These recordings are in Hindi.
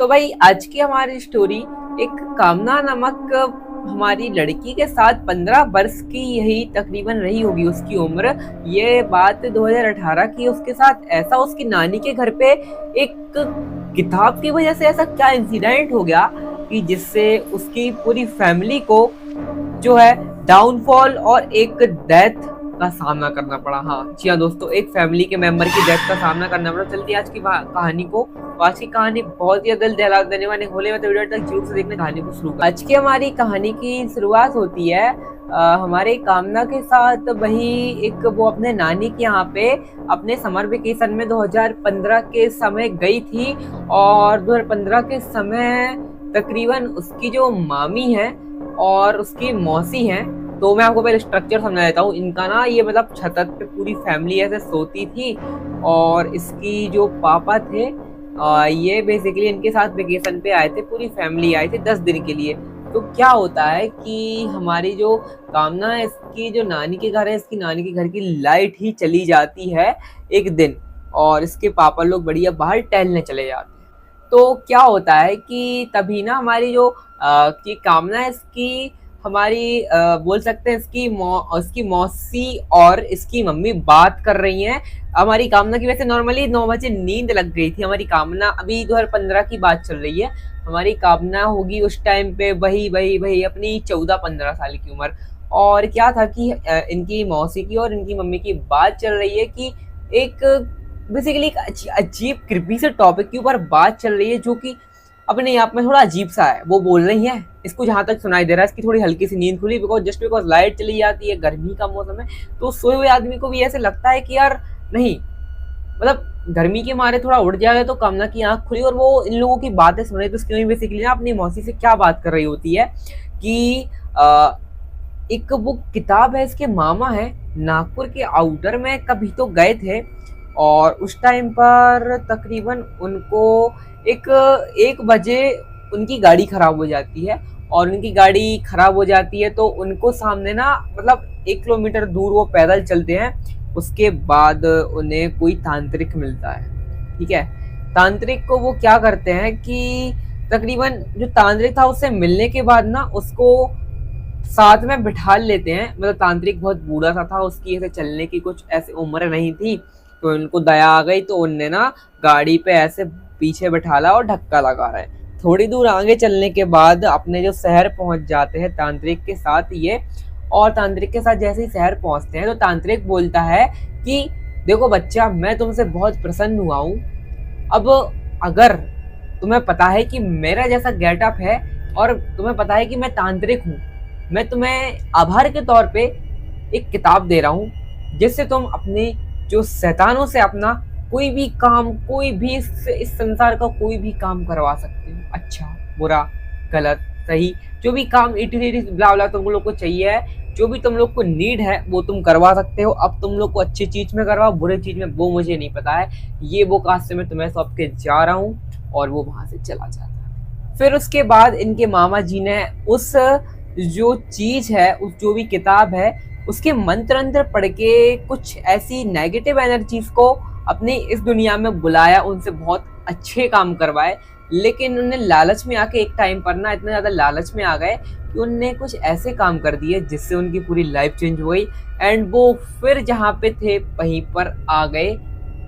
तो भाई आज की हमारी स्टोरी एक कामना नामक हमारी लड़की के साथ 15 वर्ष की यही तकरीबन रही होगी उसकी उम्र। ये बात 2018 की। उसके साथ ऐसा उसकी नानी के घर पे एक किताब की वजह से ऐसा क्या इंसिडेंट हो गया कि जिससे उसकी पूरी फैमिली को जो है डाउनफॉल और एक डेथ का सामना करना पड़ा। हाँ जी हाँ दोस्तों, एक फैमिली के मेंबर की डेथ का सामना करना पड़ा। चलती है आज की कहानी को। तो आज की कहानी बहुत ही दिल दहला देने वाली होने में, तो वीडियो तक जरूर से देखने कहानी को शुरू कर। आज की हमारी कहानी की शुरुआत होती है हमारे कामना के साथ। वही एक वो अपने नानी के यहाँ पे अपने समर वेकेशन में 2015 के समय गई थी। और 2015 के समय तकरीबन उसकी जो मामी है और उसकी मौसी हैं। तो मैं आपको पहले स्ट्रक्चर समझा देता हूँ इनका ना। ये मतलब छत पे पूरी फैमिली ऐसे सोती थी और इसकी जो पापा थे ये बेसिकली इनके साथ वेकेशन पे आए थे। पूरी फैमिली आई थी 10 दिन के लिए। तो क्या होता है कि हमारी जो कामना है, इसकी जो नानी के घर है, इसकी नानी के घर की लाइट ही चली जाती है एक दिन और इसके पापा लोग बढ़िया बाहर टहलने चले जाते हैं। तो क्या होता है कि तभी ना हमारी जो की कामना है, इसकी हमारी बोल सकते हैं इसकी मौसी और इसकी मम्मी बात कर रही हैं। हमारी कामना की वैसे नॉर्मली 9 बजे नींद लग गई थी। हमारी कामना अभी 2015 की बात चल रही है। हमारी कामना होगी उस टाइम पे वही वही वही अपनी 14-15 साल की उम्र। और क्या था कि इनकी मौसी की और इनकी मम्मी की बात चल रही है कि एक बेसिकली एक अजीब कृपी से टॉपिक के ऊपर बात चल रही है, जो कि अपने आप में थोड़ा अजीब सा है। वो बोल रही है, इसको जहां तक सुनाई दे रहा है, इसकी थोड़ी हल्की सी नींद खुली बिकॉज लाइट चली जाती है, गर्मी का मौसम है। तो सोए हुए आदमी को भी ऐसे लगता है कि यार नहीं, मतलब गर्मी के मारे थोड़ा उठ जाएगा। तो कामना की आंख खुली और वो इन लोगों की बातें सुन रही। तो उसकी बेसिकली ना अपनी मौसी से क्या बात कर रही होती है कि एक वो किताब है, इसके मामा है नागपुर के आउटर में कभी तो गए थे। और उस टाइम पर तकरीबन उनको एक 1 बजे उनकी गाड़ी खराब हो जाती है। और उनकी गाड़ी खराब हो जाती है तो उनको सामने ना, मतलब 1 किलोमीटर दूर वो पैदल चलते हैं। उसके बाद उन्हें कोई तांत्रिक मिलता है। ठीक है, तांत्रिक को वो क्या करते हैं कि तकरीबन जो तांत्रिक था उससे मिलने के बाद ना उसको साथ में बिठा लेते हैं। मतलब तांत्रिक बहुत बूढ़ा सा था, उसकी ऐसे चलने की कुछ ऐसे उम्र नहीं थी। तो उनको दया आ गई तो उनने ना गाड़ी पे ऐसे पीछे बिठाला और धक्का लगा रहा है। थोड़ी दूर आगे चलने के बाद अपने जो शहर पहुंच जाते हैं तांत्रिक के साथ ये। और तांत्रिक के साथ जैसे ही शहर पहुंचते हैं तो तांत्रिक बोलता है कि देखो बच्चा, मैं तुमसे बहुत प्रसन्न हुआ हूँ। अब अगर तुम्हें पता है कि मेरा जैसा गेटअप है और तुम्हें पता है कि मैं तांत्रिक हूँ, मैं तुम्हें आभार के तौर पे एक किताब दे रहा हूँ जिससे तुम अपने जो शैतानों से अपना कोई भी काम, कोई भी इस संसार का कोई भी काम करवा सकते हो। अच्छा बुरा गलत सही, जो भी काम ब्ला ब्ला तुम लोग को चाहिए है, जो भी तुम लोग को नीड है वो तुम करवा सकते हो। अब तुम लोग को अच्छी चीज में करवाओ, बुरे चीज में वो मुझे नहीं पता है। ये वो काश से मैं तुम्हें सौंप के जा रहा हूँ। और वो वहां से चला जाता है। फिर उसके बाद इनके मामा जी ने उस जो चीज है, उस जो भी किताब है, उसके मंत्र अंतर पढ़ के कुछ ऐसी नेगेटिव एनर्जीज को अपनी इस दुनिया में बुलाया, उनसे बहुत अच्छे काम करवाए। लेकिन उन्हें लालच में आके एक टाइम पर ना इतना ज्यादा लालच में आ गए कि उनने कुछ ऐसे काम कर दिए जिससे उनकी पूरी लाइफ चेंज हो गई। एंड वो फिर जहाँ पे थे वहीं पर आ गए।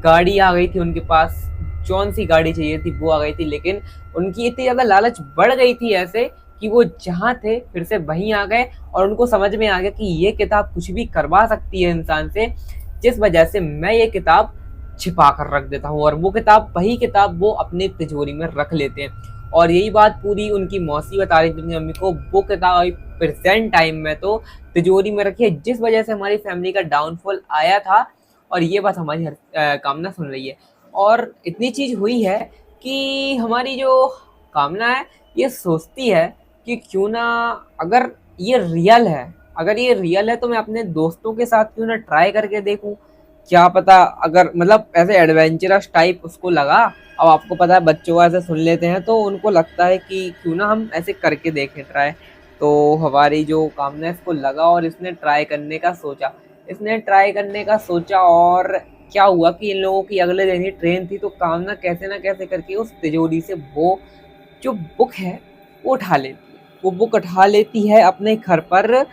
गाड़ी आ गई थी उनके पास, जौन सी गाड़ी चाहिए थी वो आ गई थी। लेकिन उनकी इतनी ज्यादा लालच बढ़ गई थी ऐसे कि वो जहाँ थे फिर से वहीं आ गए। और उनको समझ में आ गया कि ये किताब कुछ भी करवा सकती है इंसान से, जिस वजह से मैं ये किताब छिपा कर रख देता हूँ। और वो किताब, वही किताब वो अपने तिजोरी में रख लेते हैं। और यही बात पूरी उनकी मौसी बता रही थी अपनी मम्मी को। वो किताब प्रेजेंट टाइम में तो तिजोरी में रखी है, जिस वजह से हमारी फैमिली का डाउनफॉल आया था। और ये बात हमारी कामना सुन रही है। और इतनी चीज हुई है कि हमारी जो कामना है ये सोचती है कि क्यों ना, अगर ये रियल है, अगर ये रियल है तो मैं अपने दोस्तों के साथ क्यों ना ट्राई करके देखूं। क्या पता, अगर मतलब ऐसे एडवेंचरस टाइप उसको लगा। अब आपको पता है बच्चों ऐसे सुन लेते हैं तो उनको लगता है कि क्यों ना हम ऐसे करके देखें ट्राई। तो हमारी जो कामना इसको लगा और इसने ट्राई करने का सोचा। इसने ट्राई करने का सोचा और क्या हुआ कि इन लोगों की अगले दिन ही ट्रेन थी। तो कामना कैसे ना कैसे करके उस तिजोरी से वो जो बुक है वो उठा लेती है, वो बुक उठा लेती है, अपने घर पर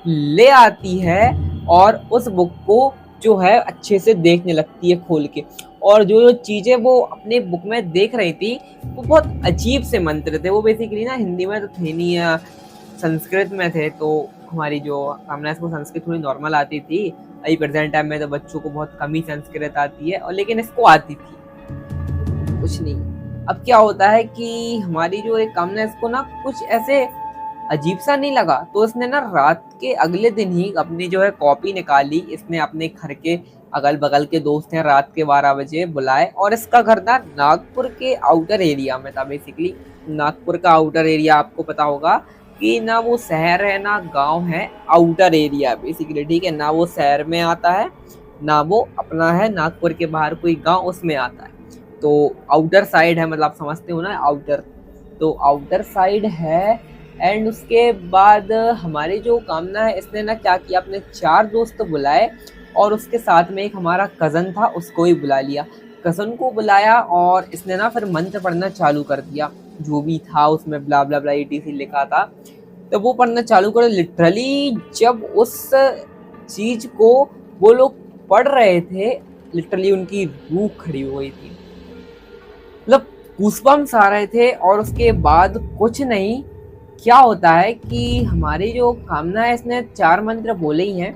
ले आती है और उस बुक को जो है अच्छे से देखने लगती है खोल के। और जो जो चीज़ें वो अपने बुक में देख रही थी वो बहुत अजीब से मंत्र थे। वो बेसिकली ना हिंदी में तो थे नहीं, संस्कृत में थे। तो हमारी जो कामना इसको संस्कृत थोड़ी नॉर्मल आती थी, अभी प्रेजेंट टाइम में तो बच्चों को बहुत कम ही संस्कृत आती है, और लेकिन इसको आती थी कुछ नहीं। अब क्या होता है कि हमारी जो एक कामना इसको ना कुछ ऐसे अजीब सा नहीं लगा, तो इसने ना रात के अगले दिन ही अपनी जो है कॉपी निकाली। इसने अपने घर के अगल बगल के दोस्त हैं, रात के 12 बजे बुलाए, और इसका घर था नागपुर के आउटर एरिया में था। बेसिकली नागपुर का आउटर एरिया आपको पता होगा कि ना वो शहर है ना गांव है, आउटर एरिया बेसिकली, ठीक है ना, वो शहर में आता है ना वो अपना है नागपुर के बाहर कोई गांव उसमें आता है। तो आउटर साइड है, मतलब आप समझते हो ना आउटर, तो आउटर साइड है। एंड उसके बाद हमारी जो कामना है इसने ना क्या किया, अपने 4 दोस्त बुलाए और उसके साथ में एक हमारा कज़न था उसको ही बुला लिया। कज़न को बुलाया और इसने ना फिर मंत्र पढ़ना चालू कर दिया, जो भी था उसमें ब्ला ब्ला ब्ला ETC लिखा था, तो वो पढ़ना चालू कर। लिटरली जब उस चीज को वो लोग पढ़ रहे थे, लिटरली उनकी रूह खड़ी हो गई थी, मतलब गूज़बम्प्स आ रहे थे। और उसके बाद कुछ नहीं, क्या होता है कि हमारी जो कामना है इसने 4 मंत्र बोले ही हैं,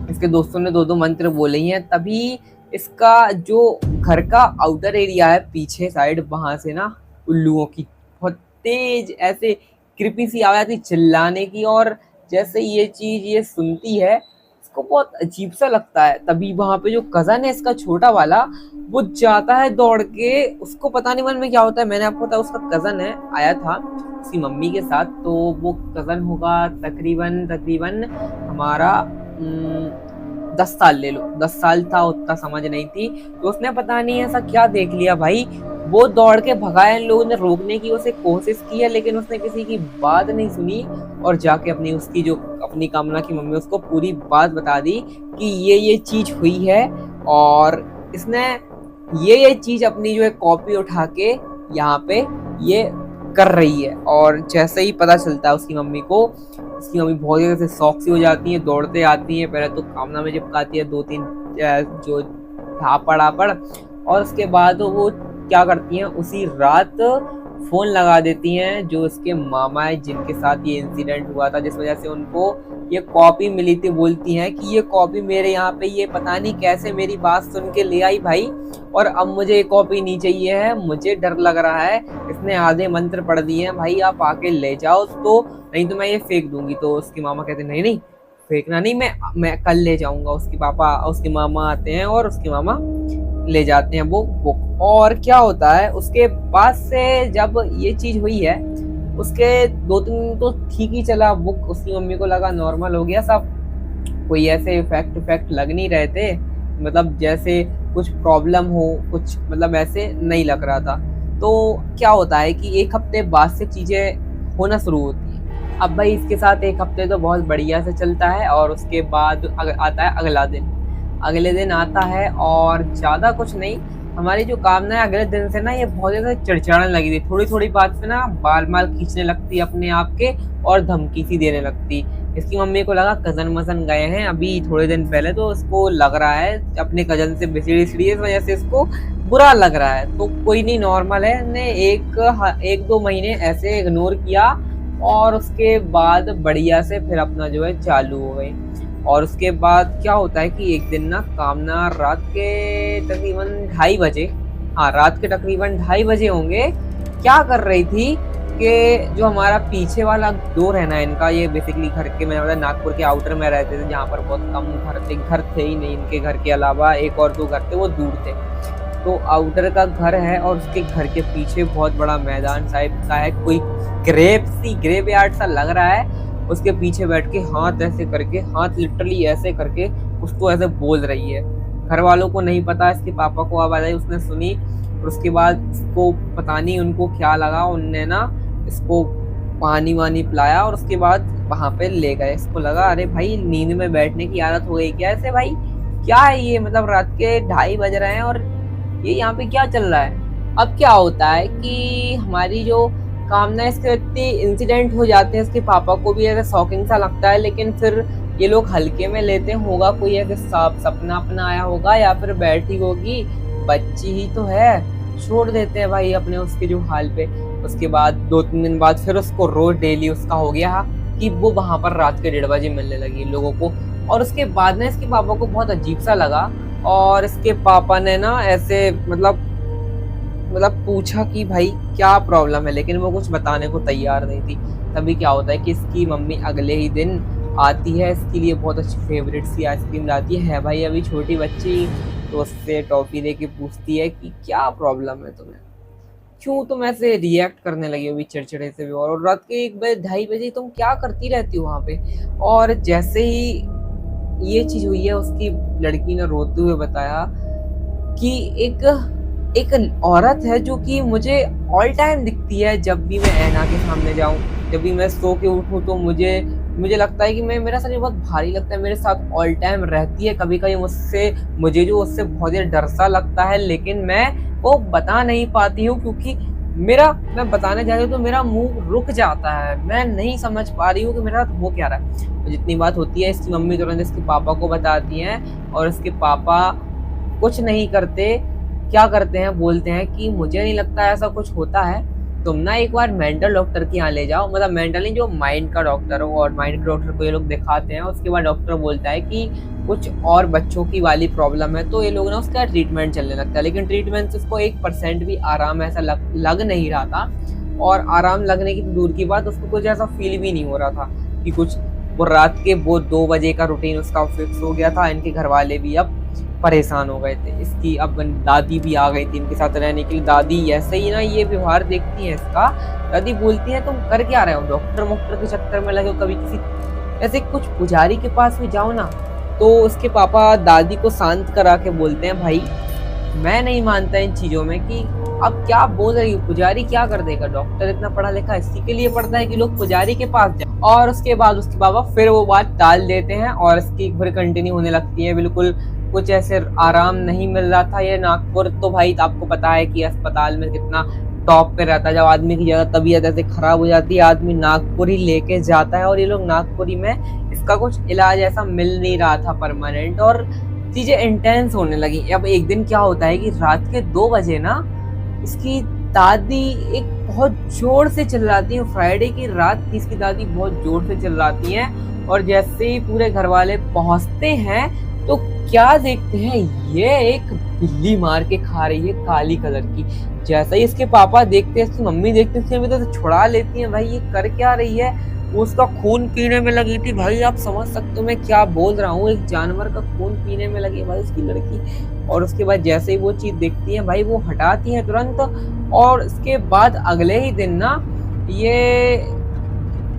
इसके दोस्तों ने 2-2 मंत्र बोले ही हैं। तभी इसका जो घर का आउटर एरिया है पीछे साइड, वहां से ना उल्लुओं की बहुत तेज ऐसे कृपी सी आवाज आती चिल्लाने की, और जैसे ये चीज ये सुनती है इसको बहुत अजीब सा लगता है। तभी वहां पे जो कजन है इसका छोटा वाला, वो जाता है दौड़ के, उसको पता नहीं मन में क्या होता है, मैंने आपको बताया उसका कजन है, आया था उसकी मम्मी के साथ। तो वो कजन होगा तकरीबन हमारा 10 साल ले लो, 10 साल था, उतना समझ नहीं थी। तो उसने पता नहीं ऐसा क्या देख लिया भाई, वो दौड़ के भगाया, इन लोगों ने रोकने की उसे कोशिश की है लेकिन उसने किसी की बात नहीं सुनी, और जाके उसकी जो अपनी कामना की मम्मी उसको पूरी बात बता दी कि ये चीज हुई है। और इसने ये चीज अपनी जो है कॉपी उठा के यहाँ पे ये कर रही है। और जैसे ही पता चलता है उसकी मम्मी को, उसकी मम्मी बहुत ज्यादा शौक सी हो जाती है, दौड़ते आती है, पहले तो कामना में चिपकाती है 2-3 जो झापड़, और उसके बाद वो क्या करती हैं, उसी रात फोन लगा देती हैं जो इसके मामा है जिनके साथ ये इंसिडेंट हुआ था, जिस वजह से उनको ये कॉपी मिली थी। बोलती हैं कि ये कॉपी मेरे यहाँ पे ये पता नहीं कैसे मेरी बात सुन के ले आई भाई, और अब मुझे ये कॉपी नहीं चाहिए है, मुझे डर लग रहा है, इसने आधे मंत्र पढ़ दिए हैं भाई, आप आके ले जाओ, तो नहीं तो मैं ये फेंक दूंगी। तो उसकी मामा कहते नहीं फेंकना नहीं, मैं कल ले जाऊंगा। उसके मामा आते हैं और उसके मामा ले जाते हैं वो बुक। और क्या होता है उसके बाद से, जब ये चीज हुई है उसके 2-3 दिन तो ठीक ही चला, बुक उसकी मम्मी को लगा नॉर्मल हो गया सब, कोई ऐसे इफेक्ट लग नहीं रहे थे, मतलब जैसे कुछ प्रॉब्लम हो, कुछ मतलब ऐसे नहीं लग रहा था। तो क्या होता है कि 1 हफ्ते बाद से चीजें होना शुरू होती है। अब भाई इसके साथ 1 हफ्ते तो बहुत बढ़िया से चलता है, और उसके बाद आता है अगले दिन आता है, और ज्यादा कुछ नहीं, हमारी जो कामना है अगले दिन से ना ये बहुत ज्यादा चिड़चिड़ाने लगी थी, थोड़ी बात पे ना बाल खींचने लगती अपने आप के, और धमकी सी देने लगती। इसकी मम्मी को लगा कजन मजन गए हैं अभी थोड़े दिन पहले, तो इसको लग रहा है अपने कजन से सीढ़ी इस वजह से इसको बुरा लग रहा है। तो कोई नहीं, नॉर्मल है। ने 1-2 महीने ऐसे इग्नोर किया, और उसके बाद बढ़िया से फिर अपना जो है चालू हो गई। और उसके बाद क्या होता है कि एक दिन ना कामना रात के तकरीबन 2:30 बजे, रात के तकरीबन 2:30 बजे होंगे, क्या कर रही थी कि जो हमारा पीछे वाला डोर है ना इनका, ये बेसिकली घर के, मैंने बताया नागपुर के आउटर में रहते थे जहाँ पर बहुत कम घर थे ही नहीं, इनके घर के अलावा 1 और 2 घर थे वो दूर थे। तो आउटर का घर है और उसके घर के पीछे बहुत बड़ा मैदान टाइप का है, कोई ग्रेव यार्ड सा लग रहा है। उसके पीछे बैठ के हाथ लिटरली ऐसे करके उसको ऐसे बोल रही है। घर वालों को नहीं पता, इसके पापा को आवाज आई, उसने सुनी, और उसके बाद इसको पता नहीं उनको क्या लगा, उनने ना इसको पानी वानी पिलाया, और उसके बाद वहां पे ले गए। इसको लगा अरे भाई नींद में बैठने की आदत हो गई क्या ऐसे, भाई क्या है ये, मतलब रात के 2:30 बज रहे हैं और ये यहाँ पे क्या चल रहा है। अब क्या होता है कि हमारी जो कामना, इसके इतने इंसिडेंट हो जाते हैं, इसके पापा को भी ऐसा शॉकिंग सा लगता है, लेकिन फिर ये लोग हल्के में लेते हैं, होगा कोई ऐसे सपना अपना आया होगा या फिर बैठी होगी, बच्ची ही तो है, छोड़ देते हैं भाई अपने उसके जो हाल पे। उसके बाद 2-3 दिन बाद फिर उसको रोज डेली उसका हो गया कि वो वहां पर रात के 1:30 बजे मिलने लगी लोगों को। और उसके बाद ना इसके पापा को बहुत अजीब सा लगा, और इसके पापा ने ना ऐसे मतलब पूछा कि भाई क्या प्रॉब्लम है, लेकिन वो कुछ बताने को तैयार नहीं थी। तभी क्या होता है कि इसकी मम्मी अगले ही दिन आती है, इसके लिए बहुत अच्छी फेवरेट सी आइसक्रीम लाती है भाई अभी छोटी बच्ची, तो उससे टॉफी लेके पूछती है कि क्या प्रॉब्लम है तुम्हें, क्यों तुम ऐसे रिएक्ट करने लगी हो अभी चिड़चिड़े से भी, और रात के 1-2:30 तुम क्या करती रहती हो वहां पे। और जैसे ही ये चीज हुई है, उसकी लड़की ने रोते हुए बताया कि एक औरत है जो कि मुझे ऑल टाइम दिखती है, जब भी मैं ऐना के सामने जाऊं, जब भी मैं सो के उठूं, तो मुझे लगता है कि मेरा शरीर बहुत भारी लगता है, मेरे साथ ऑल टाइम रहती है, कभी कभी मुझे उससे बहुत ही डर सा लगता है, लेकिन मैं वो बता नहीं पाती हूँ, क्योंकि मैं बताने जा रही हूँ तो मेरा मुंह रुक जाता है, मैं नहीं समझ पा रही हूँ कि मेरे साथ हो क्या रहा है। तो जितनी बात होती है, इसकी मम्मी तुरंत इसके पापा को बताती हैं, और इसके पापा कुछ नहीं करते, क्या करते हैं, बोलते हैं कि मुझे नहीं लगता ऐसा कुछ होता है, तुम ना एक बार मेंटल डॉक्टर के यहाँ ले जाओ, मतलब मेंटल नहीं, जो माइंड का डॉक्टर हो, और माइंड के डॉक्टर को ये लोग दिखाते हैं। उसके बाद डॉक्टर बोलता है कि कुछ और बच्चों की वाली प्रॉब्लम है, तो ये लोग ना उसका ट्रीटमेंट चलने लगता है, लेकिन ट्रीटमेंट से उसको 1% भी आराम ऐसा लग नहीं रहा था, और आराम लगने की दूर की बात, उसको कुछ ऐसा फील भी नहीं हो रहा था कि कुछ, वो रात के 2 बजे का रूटीन उसका फिक्स हो गया था। इनके घर वाले भी अब परेशान हो गए थे, इसकी अब दादी भी आ गई थी इनके साथ रहने के लिए। दादी ऐसे ही ना ये व्यवहार देखती है इसका, दादी बोलती है तुम कर क्या रहे हो, डॉक्टर के चक्कर में लगे हो, कभी किसी ऐसे कुछ पुजारी के पास भी जाओ ना। तो उसके पापा दादी को शांत करा के बोलते हैं भाई मैं नहीं मानता इन चीजों में, कि अब क्या बोल रही हो, पुजारी क्या कर देगा, डॉक्टर इतना पढ़ा लिखा इसी के लिए पढ़ता है कि लोग पुजारी के पास जाए। और उसके बाद उसके बाबा फिर वो बात टाल देते हैं, और इसकी फिर कंटिन्यू होने लगती है, बिल्कुल कुछ ऐसे आराम नहीं मिल रहा था। ये नागपुर तो भाई आपको पता है कि अस्पताल में कितना टॉप पे रहता है, जब आदमी की ज्यादा तबीयत ऐसे खराब हो जाती है, आदमी नागपुर ही लेके जाता है, और ये लोग नागपुरी में इसका कुछ इलाज ऐसा मिल नहीं रहा था परमानेंट, और चीजें इंटेंस होने लगी। अब एक दिन क्या होता है कि रात के 2 बजे ना इसकी दादी एक बहुत जोर से चिल्लाती है, फ्राइडे की रात थी, इसकी दादी बहुत जोर से चिल्लाती है, और जैसे ही पूरे घर वाले पहुंचते हैं तो क्या देखते हैं, ये एक बिल्ली मार के खा रही है काली कलर की। जैसे ही इसके पापा देखते हैं, इसकी मम्मी देखते हैं, तो छुड़ा लेती है, भाई ये कर क्या रही है, वो उसका खून पीने में लगी थी। भाई आप समझ सकते हो मैं क्या बोल रहा हूँ, एक जानवर का खून पीने में लगी भाई उसकी लड़की। और उसके बाद जैसे ही वो चीज देखती है भाई वो हटाती है तुरंत, और उसके बाद अगले ही दिन ना ये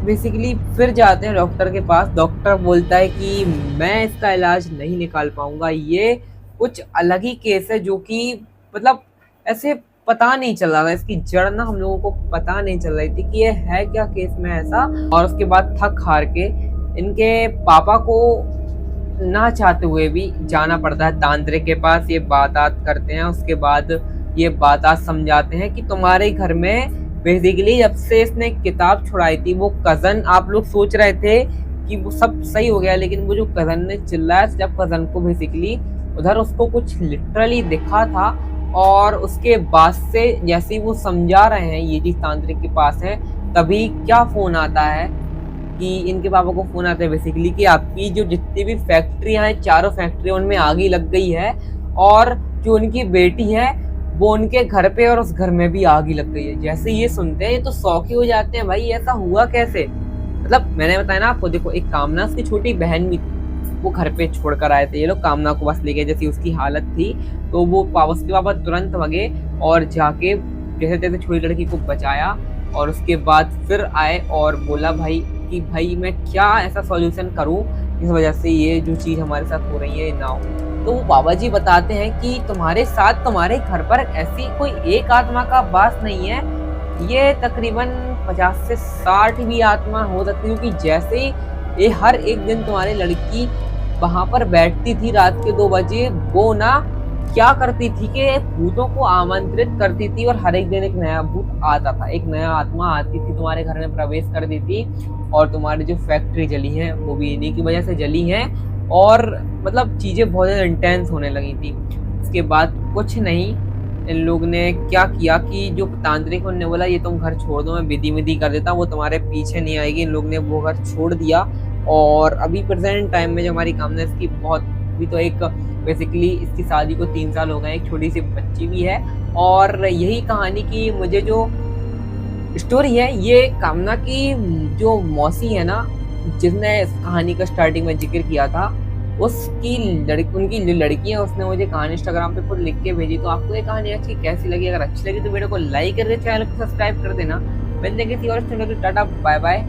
बेसिकली फिर जाते हैं डॉक्टर के पास। डॉक्टर बोलता है कि मैं इसका इलाज नहीं निकाल पाऊंगा, ये कुछ अलग ही केस है, जो कि मतलब ऐसे पता नहीं चल रहा था, इसकी जड़ ना हम लोगों को पता नहीं चल रही थी कि ये है क्या केस में ऐसा। और उसके बाद थक हार के इनके पापा को ना चाहते हुए भी जाना पड़ता है तांत्रिक के पास। ये बात करते हैं, उसके बाद ये बात समझाते हैं कि तुम्हारे घर में बेसिकली जब से इसने किताब छुड़ाई थी, वो कजन, आप लोग सोच रहे थे कि वो सब सही हो गया, लेकिन वो जो कजन ने चिल्लाया, जब कजन को बेसिकली उधर उसको कुछ लिटरली दिखा था, और उसके बाद से जैसे ही वो समझा रहे हैं ये चीज तांत्रिक के पास है, तभी क्या फोन आता है कि इनके पापा को फोन आता है बेसिकली कि आपकी जो जितनी भी फैक्ट्रियां हैं, चारों फैक्ट्री उनमें आग लग गई है, और जो उनकी बेटी है वो उनके घर पे, और उस घर में भी आग ही लग गई है। जैसे ये सुनते हैं ये तो शौक ही हो जाते हैं, भाई ऐसा हुआ कैसे। मतलब मैंने बताया ना आपको, देखो एक कामना उसकी छोटी बहन भी थी, वो घर पे छोड़ कर आए थे ये लोग, कामना को बस ले गए जैसी उसकी हालत थी, तो वो उसके पापा तुरंत भगे और जाके जैसे तैसे छोटी लड़की को बचाया, और उसके बाद फिर आए और बोला भाई कि भाई मैं क्या ऐसा सॉल्यूशन करूं इस वजह से ये जो चीज हमारे साथ हो रही है ना हो। तो वो बाबा जी बताते हैं कि तुम्हारे साथ तुम्हारे घर पर ऐसी कोई एक आत्मा का वास नहीं है, ये तकरीबन 50 से 60 भी आत्मा हो सकती है, क्योंकि जैसे ही ये हर एक दिन तुम्हारी लड़की वहां पर बैठती थी रात के 2 बजे, वो ना क्या करती थी कि भूतों को आमंत्रित करती थी और हर एक दिन एक नया भूत आता था, एक नया आत्मा आती थी, तुम्हारे घर में प्रवेश कर देती और तुम्हारी जो फैक्ट्री जली है वो भी इन्हीं की वजह से जली है। और मतलब चीजें बहुत ज्यादा इंटेंस होने लगी थी। इसके बाद कुछ नहीं, इन लोग ने क्या किया कि जो तांत्रिक उनने बोला ये तुम घर छोड़ दो, मैं विधि विधि कर देता हूँ, वो तुम्हारे पीछे नहीं आएगी। इन लोग ने वो घर छोड़ दिया। और अभी प्रेजेंट टाइम में जो हमारी कामना इसकी बहुत, अभी तो एक बेसिकली इसकी शादी को 3 साल हो गए, एक छोटी सी बच्ची भी है। और यही कहानी की मुझे जो स्टोरी है, ये कामना की जो मौसी है ना, जिसने इस कहानी का स्टार्टिंग में जिक्र किया था, उसकी लड़की, उनकी जो लड़की है उसने मुझे कहानी इंस्टाग्राम पे खुद लिख के भेजी। तो आपको ये कहानी अच्छी कैसी लगी? अगर अच्छी लगी तो वीडियो को लाइक करके चैनल को सब्सक्राइब कर देना। मिलते हैं किसी और चैनल, टाटा बाय बाय।